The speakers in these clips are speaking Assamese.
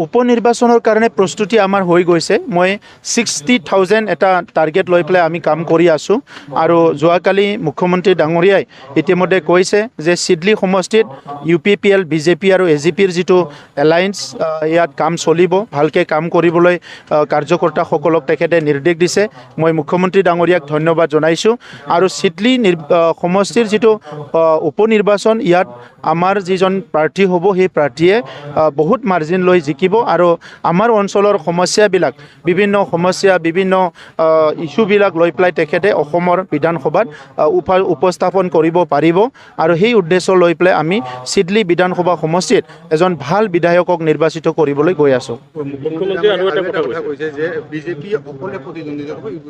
উপনিৰ্বাচনৰ কাৰণে প্ৰস্তুতি আমাৰ হৈ গৈছে। মই 60,000 এটা টাৰ্গেট লৈ পেলাই আমি কাম কৰি আছোঁ। আৰু যোৱাকালি মুখ্যমন্ত্ৰী ডাঙৰীয়াই ইতিমধ্যে কৈছে যে চিডলি সমষ্টিত UPPL, BJP আৰু AGPৰ যিটো এলায়েন্স ইয়াত কাম চলিব, ভালকৈ কাম কৰিবলৈ কাৰ্যকৰ্তাসকলক তেখেতে নিৰ্দেশ দিছে। মই মুখ্যমন্ত্ৰী ডাঙৰীয়াক ধন্যবাদ জনাইছোঁ। আৰু চিডলি সমষ্টিৰ যিটো উপনিৰ্বাচন, ইয়াত আমাৰ যিজন প্ৰাৰ্থী হ'ব সেই প্ৰাৰ্থীয়ে বহুত মাৰ্জিন লৈ জিকিব। আৰু আমাৰ অঞ্চলৰ সমস্যাবিলাক, বিভিন্ন সমস্যা, বিভিন্ন ইছ্যুবিলাক লৈ পেলাই তেখেতে অসমৰ বিধানসভাত উপস্থাপন কৰিব পাৰিব। আৰু সেই উদ্দেশ্য লৈ পেলাই আমি চিডলি বিধানসভা সমষ্টিত এজন ভাল বিধায়কক নিৰ্বাচিত কৰিবলৈ গৈ আছোঁ। মুখ্যমন্ত্ৰী আৰু এটা কথা কৈছে যে বিজেপি অকলে প্ৰতিদ্বন্দ্বিতা কৰিব,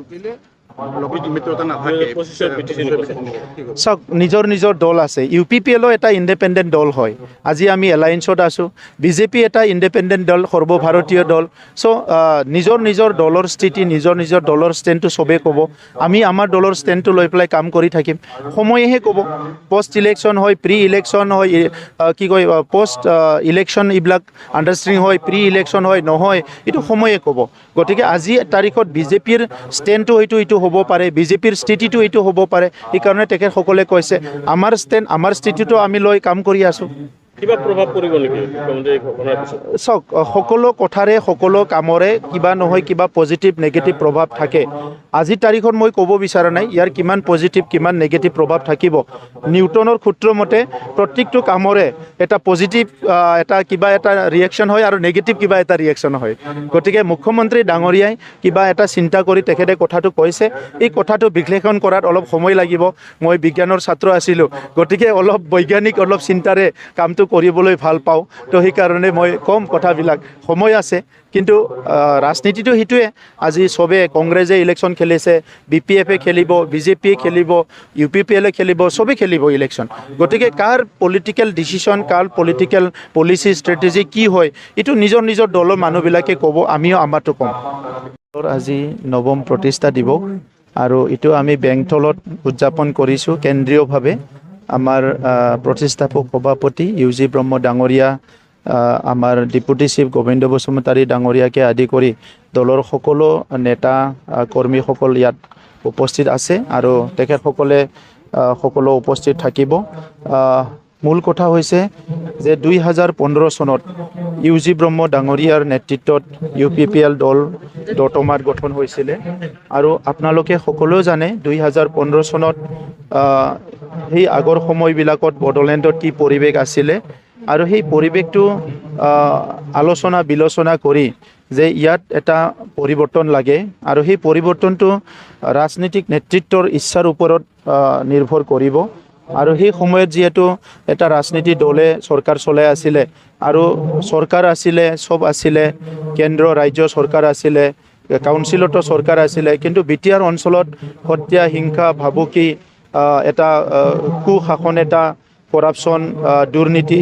চাওক, নিজৰ নিজৰ দল আছে। UPPL এটা ইণ্ডিপেণ্ডেণ্ট দল হয়। আজি আমি এলায়েন্সত আছোঁ। BJP এটা ইণ্ডিপেণ্ডেণ্ট দল, সৰ্বভাৰতীয় দল। চ' নিজৰ নিজৰ দলৰ স্থিতি, নিজৰ নিজৰ দলৰ ষ্টেণ্ডটো চবেই ক'ব। আমি আমাৰ দলৰ ষ্টেণ্ডটো লৈ পেলাই কাম কৰি থাকিম। সময়েহে ক'ব। পষ্ট ইলেকশ্যন হয়, প্ৰি ইলেকশ্যন হয়, কি কয় পষ্ট ইলেকশ্যন এইবিলাক আণ্ডাৰষ্টেণ্ডিং হয়, প্ৰি ইলেকশ্যন হয় নহয়, এইটো সময়ে ক'ব। গতিকে আজি তাৰিখত BJPৰ ষ্টেণ্ডটো হয়তো এইটো হ'ব পাৰে, BJPৰ স্থিতিটো এইটো হ'ব পাৰে। সেইকাৰণে তেখেতসকলে কৈছে আমাৰ ষ্টেণ্ড, আমাৰ স্থিতিটো আমি লৈ কাম কৰি আছোঁ। কিবা প্ৰভাৱ পৰিব নেকি? চাওক, সকলো কথাৰে, সকলো কামৰে কিবা নহয় কিবা পজিটিভ নেগেটিভ প্ৰভাৱ থাকে। আজিৰ তাৰিখত মই ক'ব বিচৰা নাই ইয়াৰ কিমান পজিটিভ কিমান নেগেটিভ প্ৰভাৱ থাকিব। নিউটনৰ সূত্ৰ মতে প্ৰত্যেকটো কামৰে এটা পজিটিভ এটা কিবা এটা ৰিয়েকশ্যন হয় আৰু নেগেটিভ কিবা এটা ৰিয়েকশ্যন হয়। গতিকে মুখ্যমন্ত্ৰী ডাঙৰীয়াই কিবা এটা চিন্তা কৰি তেখেতে কথাটো কৈছে। এই কথাটো বিশ্লেষণ কৰাত অলপ সময় লাগিব। মই বিজ্ঞানৰ ছাত্ৰ আছিলোঁ, গতিকে অলপ বৈজ্ঞানিক অলপ চিন্তাৰে কামটো কৰিবলৈ ভাল পাওঁ। তো সেইকাৰণে মই কম কথাবিলাক, সময় আছে। কিন্তু ৰাজনীতিটো সেইটোৱে। আজি চবে, কংগ্ৰেছে ইলেকশ্যন খেলিছে, BPF-এ খেলিব, BJP-য়ে খেলিব, UPPL-এ খেলিব, চবেই খেলিব ইলেকশ্যন। গতিকে কাৰ পলিটিকেল ডিচিশ্যন, কাৰ পলিটিকেল পলিচি ষ্ট্ৰেটেজি কি হয়, এইটো নিজৰ নিজৰ দলৰ মানুহবিলাকে ক'ব, আমিও আমাৰটো ক'ম। আজি 9ম প্ৰতিষ্ঠা দিৱস আৰু এইটো আমি বেংথলত উদযাপন কৰিছোঁ কেন্দ্ৰীয়ভাৱে। আমাৰ প্ৰতিষ্ঠাপক সভাপতি UG ব্ৰহ্ম ডাঙৰীয়া, আমাৰ ডেপুটি চিফ গোবিন্দ বসুমতাৰী ডাঙৰীয়াকে আদি কৰি দলৰ সকলো নেতা কৰ্মীসকল ইয়াত উপস্থিত আছে আৰু তেখেতসকলে সকলো উপস্থিত থাকিব। মূল কথা হৈছে যে 2015 চনত UG ব্ৰহ্ম ডাঙৰীয়াৰ নেতৃত্বত UPPL দল দতমাত গঠন হৈছিলে। আৰু আপোনালোকে সকলোৱে জানে 2015 চনত সেই আগৰ সময়বিলাকত বড়োলেণ্ডত কি পৰিৱেশ আছিলে। আৰু সেই পৰিৱেশটো আলোচনা বিলোচনা কৰি যে ইয়াত এটা পৰিৱৰ্তন লাগে আৰু সেই পৰিৱৰ্তনটো ৰাজনৈতিক নেতৃত্বৰ ইচ্ছাৰ ওপৰত নিৰ্ভৰ কৰিব। আৰু সেই সময়ত যিহেতু এটা ৰাজনীতি দলে চৰকাৰ চলাই আছিলে আৰু চৰকাৰ আছিলে, চব আছিলে, কেন্দ্ৰ ৰাজ্য চৰকাৰ আছিলে, কাউন্সিলতো চৰকাৰ আছিলে, কিন্তু বিটিআৰ অঞ্চলত হত্যা, হিংসা, ভাবুকি, এটা কুশাসন, এটা কৰাপশ্যন, দুৰ্নীতি,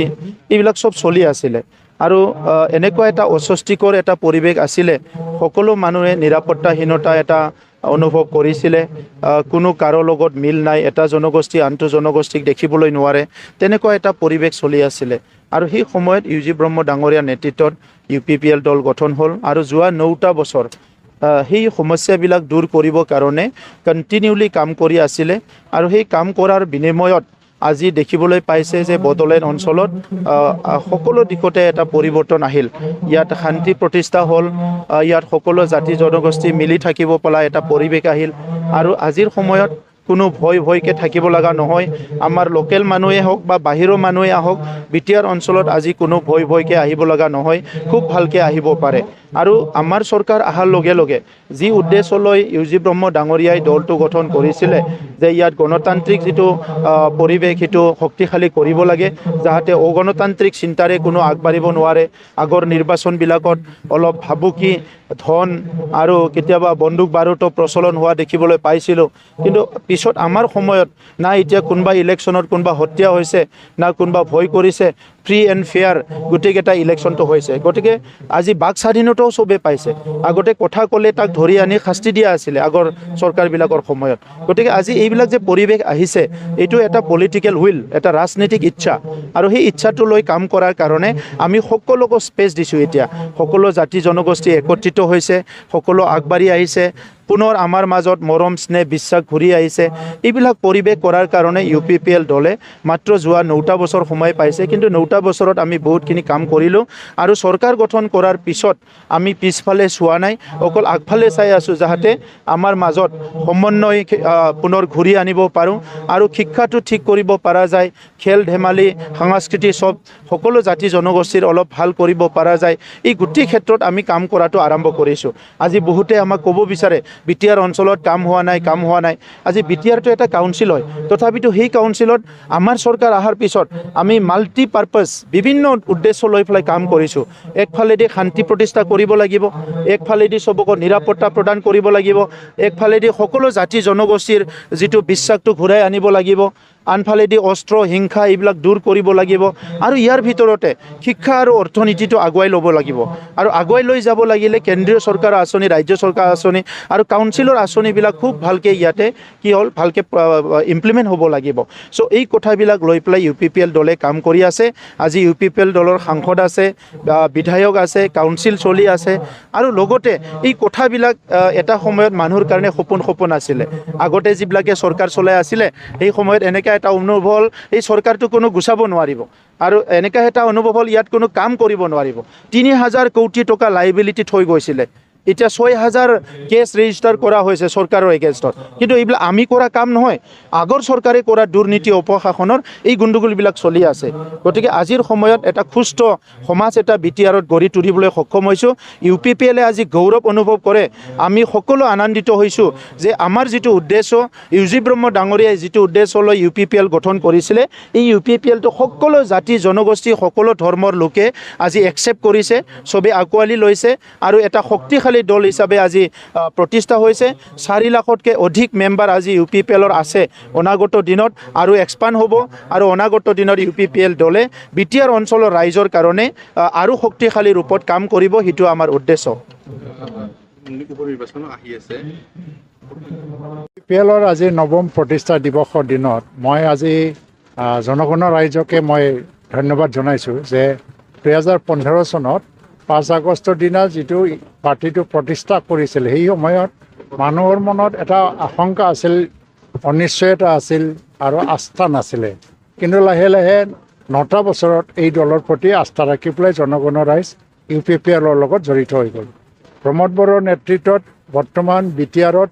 এইবিলাক চব চলি আছিলে। আৰু এনেকুৱা এটা অস্বস্তিকৰ এটা পৰিৱেশ আছিলে। সকলো মানুহে নিৰাপত্তাহীনতা এটা অনুভৱ কৰিছিলে। কোনো কাৰো লগত মিল নাই, এটা জনগোষ্ঠী আনটো জনগোষ্ঠীক দেখিবলৈ নোৱাৰে, তেনেকুৱা এটা পৰিৱেশ চলি আছিলে। আৰু সেই সময়ত UG ব্ৰহ্ম ডাঙৰীয়া নেতৃত্বত UPPL দল গঠন হ'ল। আৰু যোৱা 9টা বছৰ সেই সমস্যাবিলাক দূৰ কৰিবৰ কাৰণে কণ্টিনিউলি কাম কৰি আছিলে। আৰু সেই কাম কৰাৰ বিনিময়ত আজি দেখিবলৈ পাইছে যে বড়োলেণ্ড অঞ্চলত সকলো দিশতে এটা পৰিৱৰ্তন আহিল। ইয়াত শান্তি প্ৰতিষ্ঠা হ'ল, ইয়াত সকলো জাতি জনগোষ্ঠী মিলি থাকিব পৰা এটা পৰিৱেশ আহিল। আৰু আজিৰ সময়ত কোনো ভয়কৈ থাকিব লগা নহয়। আমাৰ লোকেল মানুহে হওক বা বাহিৰৰ মানুহে আহক, বিটিআৰ অঞ্চলত আজি কোনো ভয়কৈ আহিব লগা নহয়, খুব ভালকৈ আহিব পাৰে। আৰু আমাৰ চৰকাৰ অহাৰ লগে লগে যি উদ্দেশ্য লৈ UG ব্ৰহ্ম ডাঙৰীয়াই দলটো গঠন কৰিছিলে যে ইয়াত গণতান্ত্ৰিক যিটো পৰিৱেশ সেইটো শক্তিশালী কৰিব লাগে, যাতে অগণতান্ত্ৰিক চিন্তাৰে কোনো আগবাঢ়িব নোৱাৰে। আগৰ নিৰ্বাচনবিলাকত অলপ ভাবুকি, ধন আৰু কেতিয়াবা বন্দুক বাৰুতো প্ৰচলন হোৱা দেখিবলৈ পাইছিলোঁ। কিন্তু পিছত আমাৰ সময়ত না এতিয়া কোনোবা ইলেকশ্যনত কোনোবা হত্যা হৈছে, না কোনোবা ভয় কৰিছে, ফ্ৰী এণ্ড ফেয়াৰ গোটেইকেইটা ইলেকশ্যনটো হৈছে। গতিকে আজি বাক স্বাধীনতা কথাও চবে পাইছে আগতে কথা ক'লে তাক ধৰি আনি শাস্তি দিয়া আছিলে আগৰ চৰকাৰবিলাকৰ সময়ত গতিকে আজি এইবিলাক যে পৰিৱেশ আহিছে এইটো এটা পলিটিকেল উইল এটা ৰাজনৈতিক ইচ্ছা আৰু সেই ইচ্ছাটো লৈ কাম কৰাৰ কাৰণে আমি সকলোকে স্পেচ দিছোঁ এতিয়া সকলো জাতি জনগোষ্ঠী একত্ৰিত হৈছে সকলো আগবাঢ়ি আহিছে পুনৰ আমাৰ মাজত মৰম স্নেহ বিশ্বাস ঘূৰি আহিছে এইবিলাক পৰিৱেশ কৰাৰ কাৰণে UPPL দলে মাত্ৰ যোৱা 9টা বছৰ সময় পাইছে কিন্তু 9টা বছৰত আমি বহুতখিনি কাম কৰিলোঁ আৰু চৰকাৰ গঠন কৰাৰ পিছত আমি পিছফালে চোৱা নাই অকল আগফালে চাই আছোঁ যাতে আমাৰ মাজত সমন্বয় পুনৰ ঘূৰি আনিব পাৰোঁ আৰু শিক্ষাটো ঠিক কৰিব পৰা যায় খেল ধেমালি সংস্কৃতি সব সকলো জাতি জনগোষ্ঠীৰ অলপ ভাল কৰিব পৰা যায় এই গোটেই ক্ষেত্ৰত আমি কাম কৰাটো আৰম্ভ কৰিছোঁ আজি বহুতে আমাক ক'ব বিচাৰে বিটিআৰ অঞ্চলত কাম হোৱা নাই আজি বিটিআৰটো এটা কাউন্সিল হয় তথাপিতো সেই কাউন্সিলত আমাৰ চৰকাৰ অহাৰ পিছত আমি মাল্টিপাৰ্পাছ বিভিন্ন উদ্দেশ্য লৈ পেলাই কাম কৰিছোঁ একফালেদি শান্তি প্ৰতিষ্ঠা কৰিব লাগিব একফালেদি সবকে নিৰাপত্তা প্ৰদান কৰিব লাগিব একফালেদি সকলো জাতি জনগোষ্ঠীৰ যিটো বিশ্বাসটো ঘূৰাই আনিব লাগিব আনফালেদি অস্ত্ৰ হিংসা এইবিলাক দূৰ কৰিব লাগিব আৰু ইয়াৰ ভিতৰতে শিক্ষা আৰু অৰ্থনীতিটো আগুৱাই ল'ব লাগিব আৰু আগুৱাই লৈ যাব লাগিলে কেন্দ্ৰীয় চৰকাৰৰ আঁচনি ৰাজ্য চৰকাৰৰ আঁচনি আৰু কাউন্সিলৰ আঁচনিবিলাক খুব ভালকৈ ইয়াতে কি হ'ল ভালকৈ ইমপ্লিমেণ্ট হ'ব লাগিব চ' এই কথাবিলাক লৈ পেলাই UPPL দলে কাম কৰি আছে আজি UPPL দলৰ সাংসদ আছে বিধায়ক আছে কাউন্সিল চলি আছে আৰু লগতে এই কথাবিলাক এটা সময়ত মানুহৰ কাৰণে সপোন আছিলে আগতে যিবিলাকে চৰকাৰ চলাই আছিলে সেই সময়ত এনেকৈ এটা অনুভৱ হ'ল এই চৰকাৰটো কোনো গুচাব নোৱাৰিব আৰু এনেকুৱা এটা অনুভৱ হ'ল ইয়াত কোনো কাম কৰিব নোৱাৰিব 3000 কোটি টকা লাইবিলিটি থৈ গৈছিলে এতিয়া 6000 কেছ ৰেজিষ্টাৰ কৰা হৈছে চৰকাৰৰ এগেইনষ্টত কিন্তু এইবিলাক আমি কৰা কাম নহয় আগৰ চৰকাৰে কৰা দুৰ্নীতি অপশাসনৰ এই গুণ্ডগোলবিলাক চলি আছে গতিকে আজিৰ সময়ত এটা সুস্থ সমাজ এটা বিটিআৰত গঢ়ি তুলিবলৈ সক্ষম হৈছোঁ UPPLে আজি গৌৰৱ অনুভৱ কৰে আমি সকলো আনন্দিত হৈছোঁ যে আমাৰ যিটো উদ্দেশ্য UG ব্ৰহ্ম ডাঙৰীয়াই যিটো উদ্দেশ্য লৈ UPPL গঠন কৰিছিলে এই UPPLটো সকলো জাতি জনগোষ্ঠী সকলো ধৰ্মৰ লোকে আজি একচেপ্ট কৰিছে চবে আঁকোৱালি লৈছে আৰু এটা শক্তিশালী দল হিচাপে আজি প্ৰতিষ্ঠা হৈছে 4 লাখতকৈ অধিক মেম্বাৰ আজি UPPLৰ আছে অনাগত দিনত আৰু এক্সপাণ্ড হ'ব আৰু অনাগত দিনত UPPL দলে বিটিআৰ অঞ্চলৰ ৰাইজৰ কাৰণে আৰু শক্তিশালী ৰূপত কাম কৰিব সেইটো আমাৰ উদ্দেশ্য উপনিৰ্বাচন আহি আছে UPPLৰ আজি 9ম প্ৰতিষ্ঠা দিৱসৰ দিনত মই আজি জনগণৰ ৰাইজকে মই ধন্যবাদ জনাইছোঁ যে 2015 চনত 5 আগষ্টৰ দিনা যিটো পাৰ্টিটো প্ৰতিষ্ঠা কৰিছিল সেই সময়ত মানুহৰ মনত এটা আশংকা আছিল অনিশ্চয়তা আছিল আৰু আস্থা নাছিলে কিন্তু লাহে লাহে 9টা বছৰত এই দলৰ প্ৰতি আস্থা ৰাখি পেলাই জনগণৰ ৰাইজ UPPLৰ লগত জড়িত হৈ গ'ল প্ৰমোদ বড়োৰ নেতৃত্বত বৰ্তমান বিটিআৰত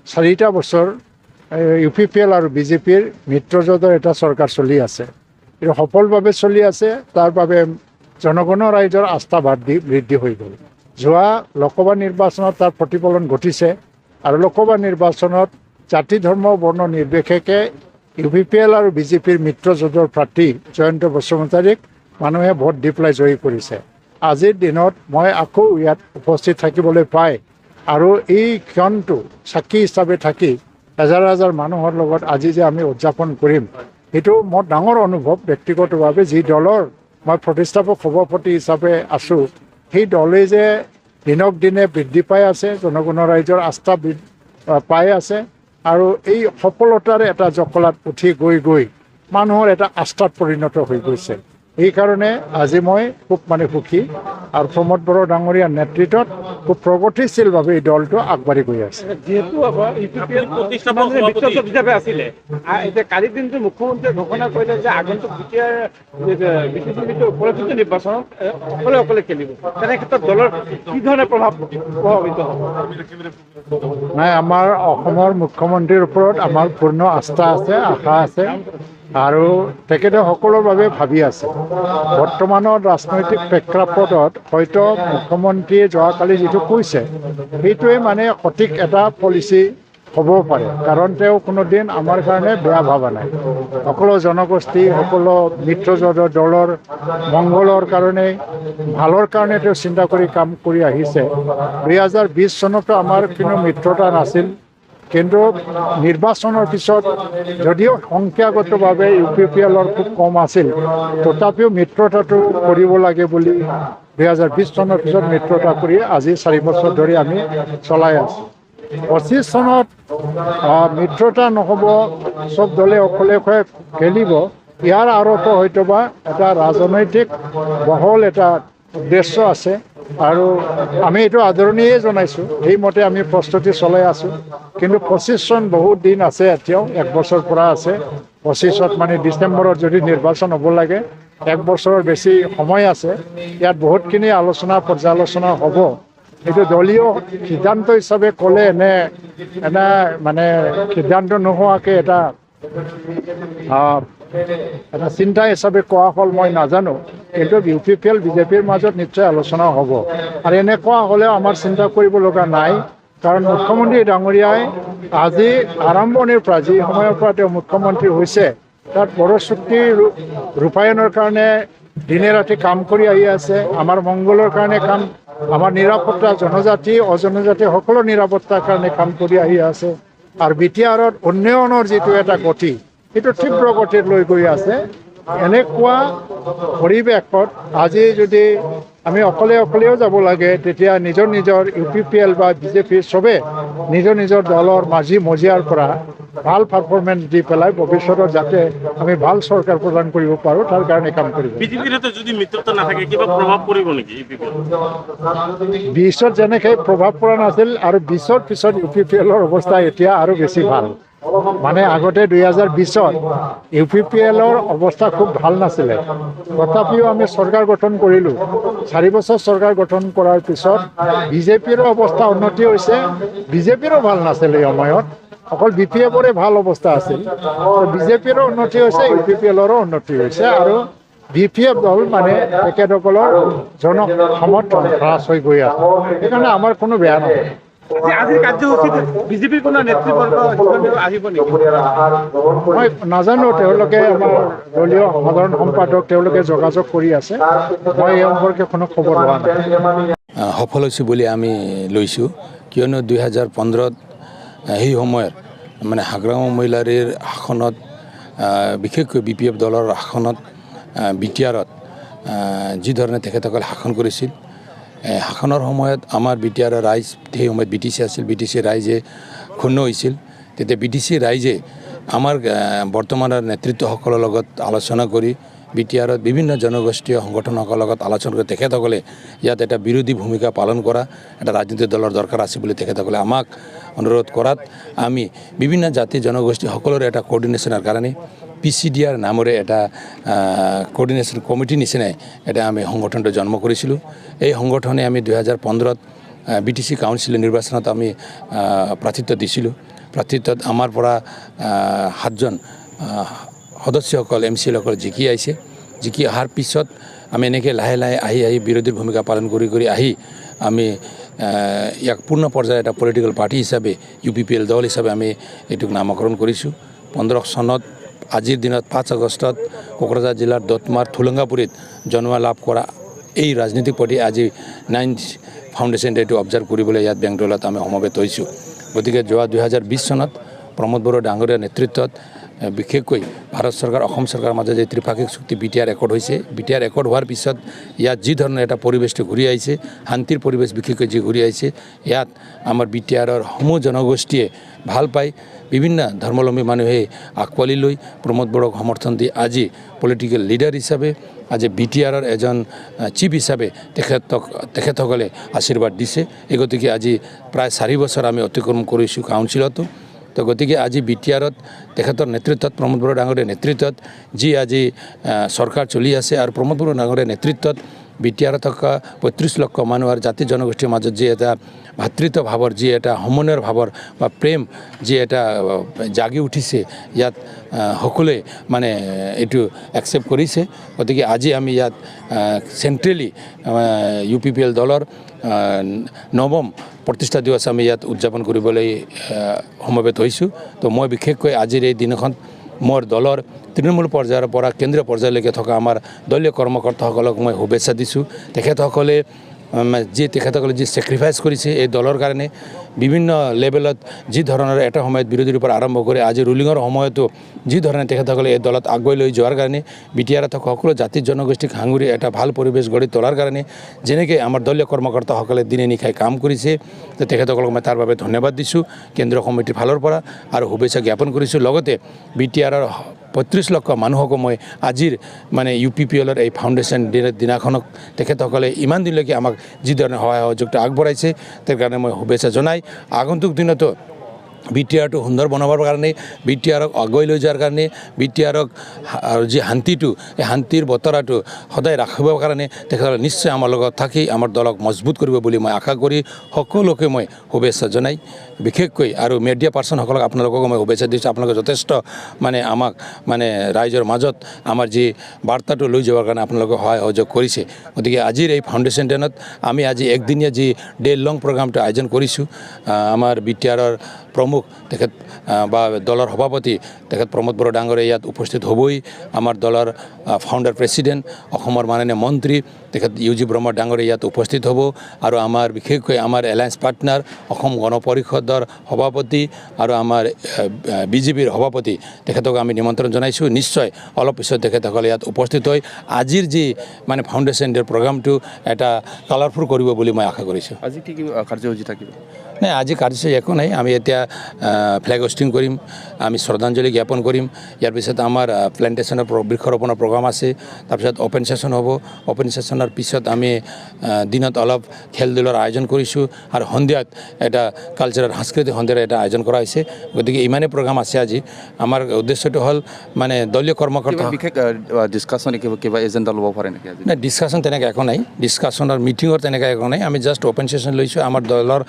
4টা বছৰ UPPL আৰু BJPৰ মিত্ৰজোঁটৰ এটা চৰকাৰ চলি আছে এইটো সফলভাৱে চলি আছে তাৰ বাবে জনগণৰ ৰাইজৰ আস্থা বৃদ্ধি হৈ গ'ল যোৱা লোকসভা নিৰ্বাচনত তাৰ প্ৰতিফলন ঘটিছে আৰু লোকসভা নিৰ্বাচনত জাতি ধৰ্ম বৰ্ণ নিৰ্বিশেষে UPPL আৰু BJPৰ মিত্ৰজোঁটৰ প্ৰাৰ্থী জয়ন্ত বসুমতাৰীক মানুহে ভোট দি পেলাই জয়ী কৰিছে আজিৰ দিনত মই আকৌ ইয়াত উপস্থিত থাকিবলৈ পাই আৰু এই ক্ষণটো সাক্ষী হিচাপে থাকি হাজাৰ মানুহৰ লগত আজি যে আমি উদযাপন কৰিম সেইটো মোৰ ডাঙৰ অনুভৱ ব্যক্তিগতভাৱে যি দলৰ মই প্ৰতিষ্ঠাপক সভাপতি হিচাপে আছোঁ সেই দলে যে দিনক দিনে বৃদ্ধি পাই আছে জনগণৰ ৰাইজৰ আস্থা পাই আছে আৰু এই সফলতাৰ এটা জখলাত উঠি গৈ মানুহৰ এটা আস্থাত পৰিণত হৈ গৈছে এইকাৰণে আজি মই খুব সুখী আৰু প্ৰমোদ বড়ো ডাঙৰীয়াৰ নেতৃত্বত খুব প্ৰগতিশীলভাৱে এই দলটো আগবাঢ়ি গৈ আছে যেহেতু UPPL প্ৰতিষ্ঠাপক হিচাপে আছিলে এতিয়া কালিৰ দিনটো মুখ্যমন্ত্ৰীয়ে ঘোষণা কৰিলে যে আগন্তুক বিটিআৰ উপলক্ষিত নিৰ্বাচনত অকলে খেলিব তেনে ক্ষেত্ৰত দলৰ কি ধৰণে প্ৰভাৱিত হ'ব নাই আমাৰ অসমৰ মুখ্যমন্ত্ৰীৰ ওপৰত আমাৰ পূৰ্ণ আস্থা আছে আশা আছে আৰু তেখেতে সকলোৰ বাবে ভাবি আছে বৰ্তমানৰ ৰাজনৈতিক প্ৰেক্ষাপটত হয়তো মুখ্যমন্ত্ৰীয়ে যোৱাকালি যিটো কৈছে সেইটোৱে সঠিক এটা পলিচি হ'ব পাৰে কাৰণ তেওঁ কোনোদিন আমাৰ কাৰণে বেয়া ভাবা নাই সকলো জনগোষ্ঠী সকলো মিত্ৰজোঁটৰ দলৰ মংগলৰ কাৰণে ভালৰ কাৰণে তেওঁ চিন্তা কৰি কাম কৰি আহিছে 2020 চনতো আমাৰ কোনো মিত্ৰতা নাছিল কিন্তু নিৰ্বাচনৰ পিছত যদিও সংখ্যাগতভাৱে UPPLৰ খুব কম আছিল তথাপিও মিত্ৰতাটো কৰিব লাগে বুলি 2020 চনৰ পিছত মিত্ৰতা কৰি আজি 4 বছৰ ধৰি আমি চলাই আছোঁ 25 চনত মিত্ৰতা নহ'ব চব দলে অকলে খেলিব ইয়াৰ আঁৰতো হয়তোবা এটা ৰাজনৈতিক বহল এটা উদ্দেশ্য আছে আৰু আমি এইটো আদৰণীয়ে জনাইছোঁ সেইমতে আমি প্ৰস্তুতি চলাই আছোঁ কিন্তু 25 চন বহুত দিন আছে এতিয়াও 1 বছৰ পৰা আছে 25ত মানে ডিচেম্বৰত যদি নিৰ্বাচন হ'ব লাগে 1 বছৰৰ বেছি সময় আছে ইয়াত বহুতখিনি আলোচনা পৰ্যালোচনা হ'ব এইটো দলীয় সিদ্ধান্ত হিচাপে ক'লে এনে মানে সিদ্ধান্ত নোহোৱাকৈ এটা চিন্তা হিচাপে কোৱা হ'ল মই নাজানো কিন্তু UPPL বিজেপিৰ মাজত নিশ্চয় আলোচনা হ'ব আৰু এনেকুৱা হ'লেও আমাৰ চিন্তা কৰিব লগা নাই কাৰণ মুখ্যমন্ত্ৰী ডাঙৰীয়াই আজি আৰম্ভণিৰ পৰা যি সময়ৰ পৰা তেওঁ মুখ্যমন্ত্ৰী হৈছে তাত বড়ো চুক্তি ৰূপায়ণৰ কাৰণে দিনে ৰাতি কাম কৰি আহি আছে আমাৰ মংগলৰ কাৰণে কাম আমাৰ নিৰাপত্তা জনজাতি অজনজাতি সকলো নিৰাপত্তাৰ কাৰণে কাম কৰি আহি আছে আৰু BTRত উন্নয়নৰ যিটো এটা গতি এইটো তীব্ৰ গতিত লৈ গৈ আছে এনেকুৱা পৰিৱেশত আজি যদি আমি অকলেও যাব লাগে তেতিয়া নিজৰ UPPL বা বিজেপি চবে নিজৰ দলৰ মাঝি মজিয়াৰ পৰা ভাল পাৰফৰ্মেন্স দি পেলাই ভৱিষ্যতত যাতে আমি ভাল চৰকাৰ প্ৰদান কৰিব পাৰোঁ তাৰ কাৰণে কাম কৰিব বিজেপিৰ যদি মিত্ৰতা নাথাকে কিবা প্ৰভাৱ পৰিব নেকি 20ত যেনেকৈ প্ৰভাৱ পৰা নাছিল আৰু 20ৰ পিছত UPPLৰ অৱস্থা এতিয়া আৰু বেছি ভাল মানে আগতে 2020ত UPPLৰ অৱস্থা খুব ভাল নাছিলে তথাপিও আমি চৰকাৰ গঠন কৰিলোঁ 4 বছৰ চৰকাৰ গঠন কৰাৰ পিছত বিজেপিৰ অৱস্থা উন্নতি হৈছে বিজেপিৰো ভাল নাছিল এই সময়ত অকল BPFৰে ভাল অৱস্থা আছিল বিজেপিৰো উন্নতি হৈছে UPPLৰো উন্নতি হৈছে আৰু BPF দল মানে তেখেতসকলৰ সমৰ্থন হ্ৰাস হৈ গৈ আছে সেইকাৰণে আমাৰ কোনো বেয়া নহয় আজিৰ কাৰ্যসূচীত বিজেপিৰ কোনো নেতৃবৰ্গ আহিব নেকি মই নাজানো তেওঁলোকে আমাৰ দলীয় সাধাৰণ সম্পাদক তেওঁলোকে যোগাযোগ কৰি আছে মই এই সম্পৰ্কে কোনো খবৰ লোৱা নাই সফল হৈছোঁ বুলি আমি লৈছোঁ কিয়নো 2015ত সেই সময়ত মানে হাগ্ৰাম মহিলাৰীৰ শাসনত বিশেষকৈ BPF দলৰ শাসনত BTRত যি ধৰণে তেখেতসকলে শাসন কৰিছিল শাসনৰ সময়ত আমাৰ BTR ৰাইজ সেই সময়ত BTC আছিল BTC ৰাইজে ক্ষুণ্ণ হৈছিল তেতিয়া BTC ৰাইজে আমাৰ বৰ্তমানৰ নেতৃত্বসকলৰ লগত আলোচনা কৰি BTRত বিভিন্ন জনগোষ্ঠীয় সংগঠনসকলৰ লগত আলোচনা কৰি তেখেতসকলে ইয়াত এটা বিৰোধী ভূমিকা পালন কৰা এটা ৰাজনৈতিক দলৰ দৰকাৰ আছে বুলি তেখেতসকলে আমাক অনুৰোধ কৰাত আমি বিভিন্ন জাতি জনগোষ্ঠী সকলোৰে এটা কোঅৰ্ডিনেশ্যনৰ কাৰণে PCDR নামৰে এটা কোঅৰ্ডিনেশ্যন কমিটি নিচিনাই এটা আমি সংগঠনটো জন্ম কৰিছিলোঁ এই সংগঠনে আমি 2015ত BTC কাউন্সিল নিৰ্বাচনত আমি প্ৰাৰ্থিত্ব দিছিলোঁ প্ৰাৰ্থিত্বত আমাৰ পৰা 7জন সদস্যসকল MCসকল জিকি আহিছে জিকি অহাৰ পিছত আমি এনেকৈ লাহে লাহে আহি বিৰোধীৰ ভূমিকা পালন কৰি আহি আমি ইয়াক পূৰ্ণ পৰ্যায়ৰ এটা পলিটিকেল পাৰ্টি হিচাপে UPPL দল হিচাপে আমি এইটোক নামকৰণ কৰিছোঁ 15 চনত আজিৰ দিনত 5 আগষ্টত কোকৰাঝাৰ জিলাৰ দতমাৰ থুলংগাপুৰীত জন্ম লাভ কৰা এই ৰাজনৈতিক পাৰ্টি আজি 9th ফাউণ্ডেশ্যন ডেটো অবজাৰ্ভ কৰিবলৈ ইয়াত বেংগলত আমি সমবেত হৈছোঁ গতিকে যোৱা 2020 চনত প্ৰমোদ বড়ো ডাঙৰীয়াৰ নেতৃত্বত বিশেষকৈ ভাৰত চৰকাৰ অসম চৰকাৰৰ মাজত যে ত্ৰিপাক্ষিক চুক্তি BTR একৰ্ড হৈছে BTR একৰ্ড হোৱাৰ পিছত ইয়াত যি ধৰণৰ এটা পৰিৱেশটো ঘূৰি আহিছে শান্তিৰ পৰিৱেশ বিশেষকৈ যি ঘূৰি আহিছে ইয়াত আমাৰ BTRৰ সমূহ জনগোষ্ঠীয়ে ভাল পায় বিভিন্ন ধৰ্মাৱলম্বী মানুহে আঁকোৱালি লৈ প্ৰমোদ বড়োক সমৰ্থন দি আজি পলিটিকেল লিডাৰ হিচাপে আজি BTRৰ এজন চিফ হিচাপে তেখেতসকলে আশীৰ্বাদ দিছে এই গতিকে আজি প্ৰায় 4 বছৰ আমি অতিক্ৰম কৰিছোঁ কাউন্সিলতো তো গতিকে আজি BTRত তেখেতৰ নেতৃত্বত প্ৰমোদ বড়ো ডাঙৰীয়াৰ নেতৃত্বত যি আজি চৰকাৰ চলি আছে আৰু প্ৰমোদ বড়ো ডাঙৰীয়াৰ নেতৃত্বত BTR থকা 35 লক্ষ মানুহ আৰু জাতি জনগোষ্ঠীৰ মাজত যি এটা ভাতৃত্ব ভাৱৰ যি এটা সমন্বয়ৰ ভাৱৰ বা প্ৰেম যি এটা জাগি উঠিছে ইয়াত সকলোৱে মানে এইটো একচেপ্ট কৰিছে গতিকে আজি আমি ইয়াত চেণ্ট্ৰেলি UPPL দলৰ নৱম প্ৰতিষ্ঠা দিৱস আমি ইয়াত উদযাপন কৰিবলৈ সমবেত হৈছোঁ তো মই বিশেষকৈ আজিৰ এই দিনখন মোৰ দলৰ তৃণমূল পৰ্যায়ৰ পৰা কেন্দ্ৰীয় পৰ্যায়লৈকে থকা আমাৰ দলীয় কৰ্মকৰ্তাসকলক মই শুভেচ্ছা দিছোঁ তেখেতসকলে যি তেখেতসকলে যি ছেক্ৰিফাইচ কৰিছে এই দলৰ কাৰণে বিভিন্ন লেভেলত যি ধৰণৰ এটা সময়ত বিৰোধীৰ পৰা আৰম্ভ কৰি আজি ৰুলিঙৰ সময়তো যি ধৰণে তেখেতসকলে এই দলত আগুৱাই লৈ যোৱাৰ কাৰণে বিটিআৰত থকা সকলো জাতি জনগোষ্ঠীক সাঙুৰি এটা ভাল পৰিৱেশ গঢ়ি তোলাৰ কাৰণে যেনেকৈ আমাৰ দলীয় কৰ্মকৰ্তাসকলে দিনে নিশাই কাম কৰিছে তো তেখেতসকলক মই তাৰ বাবে ধন্যবাদ দিছোঁ কেন্দ্ৰীয় কমিটিৰ ফালৰ পৰা আৰু শুভেচ্ছা জ্ঞাপন কৰিছোঁ লগতে বিটিআৰৰ ৩৫ লক্ষ মানুহকো মই আজিৰ মানে UPPLৰ এই ফাউণ্ডেশ্যন দিনাখনক তেখেতসকলে ইমান দিনলৈকে আমাক যি ধৰণে সহায় সহযোগিতা আগবঢ়াইছে তাৰ কাৰণে মই শুভেচ্ছা জনাই আগন্তুক দিনতো বিটিআৰটো সুন্দৰ বনাবৰ কাৰণে বিটিআৰক আগুৱাই লৈ যোৱাৰ কাৰণে বিটিআৰক যি শান্তিটো এই শান্তিৰ বতৰাটো সদায় ৰাখিবৰ কাৰণে তেখেতসকলে নিশ্চয় আমাৰ লগত থাকি আমাৰ দলক মজবুত কৰিব বুলি মই আশা কৰি সকলোকে মই শুভেচ্ছা জনাই বিশেষকৈ আৰু মিডিয়া পাৰ্চনসকলক আপোনালোককো মই শুভেচ্ছা দিছোঁ আপোনালোকে যথেষ্ট মানে আমাক মানে ৰাইজৰ মাজত আমাৰ যি বাৰ্তাটো লৈ যাবৰ কাৰণে আপোনালোকে সহায় সহযোগ কৰিছে গতিকে আজিৰ এই ফাউণ্ডেশ্যন ডেনত আমি আজি একদিনীয়া যি ডে লং প্ৰগ্ৰামটো আয়োজন কৰিছোঁ আমাৰ বিটিআৰৰ প্ৰমুখ তেখেত বা দলৰ সভাপতি তেখেত প্ৰমোদ বড়ো ডাঙৰে ইয়াত উপস্থিত হ'বই আমাৰ দলৰ ফাউণ্ডাৰ প্ৰেছিডেণ্ট অসমৰ মাননীয় মন্ত্ৰী তেখেত UG ব্ৰহ্ম ডাঙৰে ইয়াত উপস্থিত হ'ব আৰু আমাৰ বিশেষকৈ আমাৰ এলায়েন্স পাৰ্টনাৰ অসম গণ পৰিষদৰ সভাপতি আৰু আমাৰ BJPৰ সভাপতি তেখেতক আমি নিমন্ত্ৰণ জনাইছোঁ নিশ্চয় অলপ পিছত তেখেতসকলে ইয়াত উপস্থিত হৈ আজিৰ যি মানে ফাউণ্ডেশ্যন ডেৰ প্ৰগ্ৰামটো এটা কালাৰফুল কৰিব বুলি মই আশা কৰিছোঁ আজি কি কাৰ্যসূচী থাকিব নাই আজি কাৰ্যসূচী একো নাই আমি এতিয়া ফ্লেগ হোষ্টিং কৰিম আমি শ্ৰদ্ধাঞ্জলি জ্ঞাপন কৰিম ইয়াৰ পিছত আমাৰ প্লেণ্টেশ্যনৰ বৃক্ষৰোপণৰ প্ৰগ্ৰাম আছে তাৰপিছত অ'পেন ছেশ্যন হ'ব অ'পেন ছেশ্যনৰ পিছত আমি দিনত অলপ খেল ধূলৰ আয়োজন কৰিছোঁ আৰু সন্ধিয়াত এটা কালচাৰেল সাংস্কৃতিক সন্ধিয়াৰ এটা আয়োজন কৰা হৈছে গতিকে ইমানেই প্ৰগ্ৰাম আছে আজি আমাৰ উদ্দেশ্যটো হ'ল মানে দলীয় কৰ্মকৰ্তা বিশেষ ডিছকাশ্যন কিবা এজেণ্ডা ল'ব পাৰে নেকি আজি নাই ডিছকাশ্যন তেনেকৈ একো নাই ডিছকাশ্যনৰ মিটিঙৰ তেনেকৈ একো নাই আমি জাষ্ট অ'পেন ছেশ্যন লৈছোঁ আমাৰ দলৰ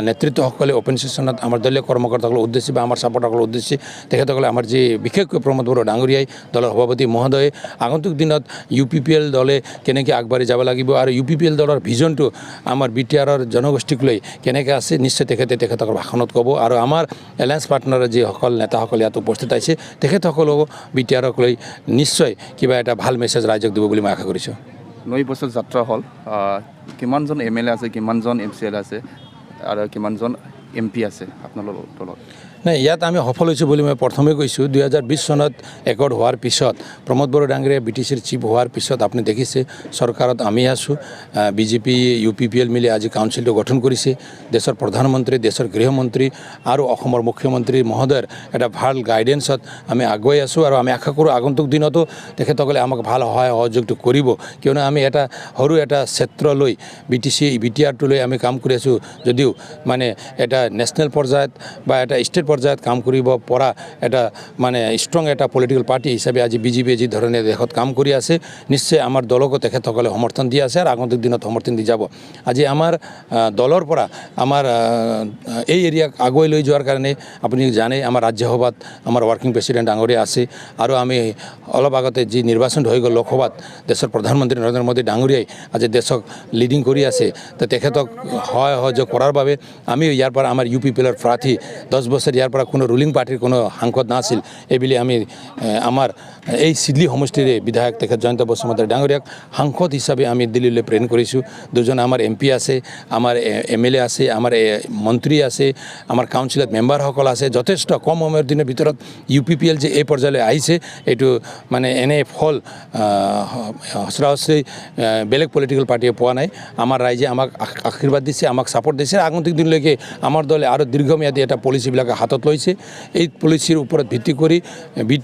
নেতৃত্বসকলে অ'পেন ছেশ্যনত আমাৰ দলীয় কৰ্মকৰ্তাসকলৰ উদ্দেশ্যে বা আমাৰ ছাপৰ্টাৰসকলৰ উদ্দেশ্যে তেখেতসকলে আমাৰ যি বিশেষকৈ প্ৰমোদ বড়ো ডাঙৰীয়াই দলৰ সভাপতি মহোদয়ে আগন্তুক দিনত UPPL দলে কেনেকৈ আগবাঢ়ি যাব লাগিব আৰু UPPL দলৰ ভিজনটো আমাৰ বিটিআৰৰ জনগোষ্ঠীক লৈ কেনেকৈ আছে নিশ্চয় তেখেতসকলৰ ভাষণত ক'ব আৰু আমাৰ এলায়েন্স পাৰ্টনাৰৰ যিসকল নেতাসকল ইয়াত উপস্থিত আছে তেখেতসকলেও বিটিআৰক লৈ নিশ্চয় কিবা এটা ভাল মেছেজ ৰাইজক দিব বুলি মই আশা কৰিছোঁ 9 বছৰ যাত্ৰা হ'ল কিমানজন MLA আছে কিমানজন MCL আছে আৰু কিমানজন MP আছে আপোনালোকৰ দলত নাই ইয়াত আমি সফল হৈছোঁ বুলি মই প্ৰথমে কৈছোঁ 2020 চনত একৰ্ড হোৱাৰ পিছত প্ৰমোদ বড়ো ডাঙৰীয়া BTCৰ চিফ হোৱাৰ পিছত আপুনি দেখিছে চৰকাৰত আমি আছোঁ BJP UPPL মিলি আজি কাউন্সিলটো গঠন কৰিছে দেশৰ প্ৰধানমন্ত্ৰী দেশৰ গৃহমন্ত্ৰী আৰু অসমৰ মুখ্যমন্ত্ৰী মহোদয়ৰ এটা ভাল গাইডেন্সত আমি আগুৱাই আছোঁ আৰু আমি আশা কৰোঁ আগন্তুক দিনতো তেখেতসকলে আমাক ভাল সহায় সহযোগটো কৰিব কিয়নো আমি এটা সৰু এটা ক্ষেত্ৰ লৈ বিটিআৰটো লৈ আমি কাম কৰি আছোঁ যদিও মানে এটা নেশ্যনেল পৰ্যায়ত বা এটা ষ্টেট পৰ্যায়ত কাম কৰিব পৰা এটা মানে ষ্ট্ৰং এটা পলিটিকেল পাৰ্টি হিচাপে আজি BJP যি ধৰণে দেশত কাম কৰি আছে নিশ্চয় আমাৰ দলকো তেখেতসকলে সমৰ্থন দি আছে আৰু আগন্তুক দিনত সমৰ্থন দি যাব আজি আমাৰ দলৰ পৰা আমাৰ এই এৰিয়াক আগুৱাই লৈ যোৱাৰ কাৰণে আপুনি জানে আমাৰ ৰাজ্যসভাত আমাৰ ৱৰ্কিং প্ৰেছিডেণ্ট ডাঙৰীয়া আছে আৰু আমি অলপ আগতে যি নিৰ্বাচন হৈ গ'ল লোকসভাত দেশৰ প্ৰধানমন্ত্ৰী নৰেন্দ্ৰ মোদী ডাঙৰীয়াই আজি দেশক লিডিং কৰি আছে তো তেখেতক সহায় সহযোগ কৰাৰ বাবে আমি ইয়াৰ পৰা আমাৰ UPPLৰ প্ৰাৰ্থী 10 বছৰ ইয়াৰ পৰা কোনো ৰুলিং পাৰ্টিৰ কোনো সাংসদ নাছিল এইবুলি আমি আমাৰ এই চিডলি সমষ্টিৰে বিধায়ক তেখেত জয়ন্ত বসুমতাৰী ডাঙৰীয়াক সাংসদ হিচাপে আমি দিল্লীলৈ প্ৰেৰণ কৰিছোঁ দুজন আমাৰ MP আছে আমাৰ MLA আছে আমাৰ মন্ত্ৰী আছে আমাৰ কাউন্সিলত মেম্বাৰসকল আছে যথেষ্ট কম সময়ৰ দিনৰ ভিতৰত UPPL যে এই পৰ্যায়লৈ আহিছে এইটো মানে এনে ফল সচৰাচৰি বেলেগ পলিটিকেল পাৰ্টিয়ে পোৱা নাই আমাৰ ৰাইজে আমাক আশীৰ্বাদ দিছে আমাক ছাপোৰ্ট দিছে আগন্তুক দিনলৈকে আমাৰ দলে আৰু দীৰ্ঘম্যাদী এটা পলিচিবিলাকে হাতত লৈছে এই পলিচিৰ ওপৰত ভিত্তি কৰি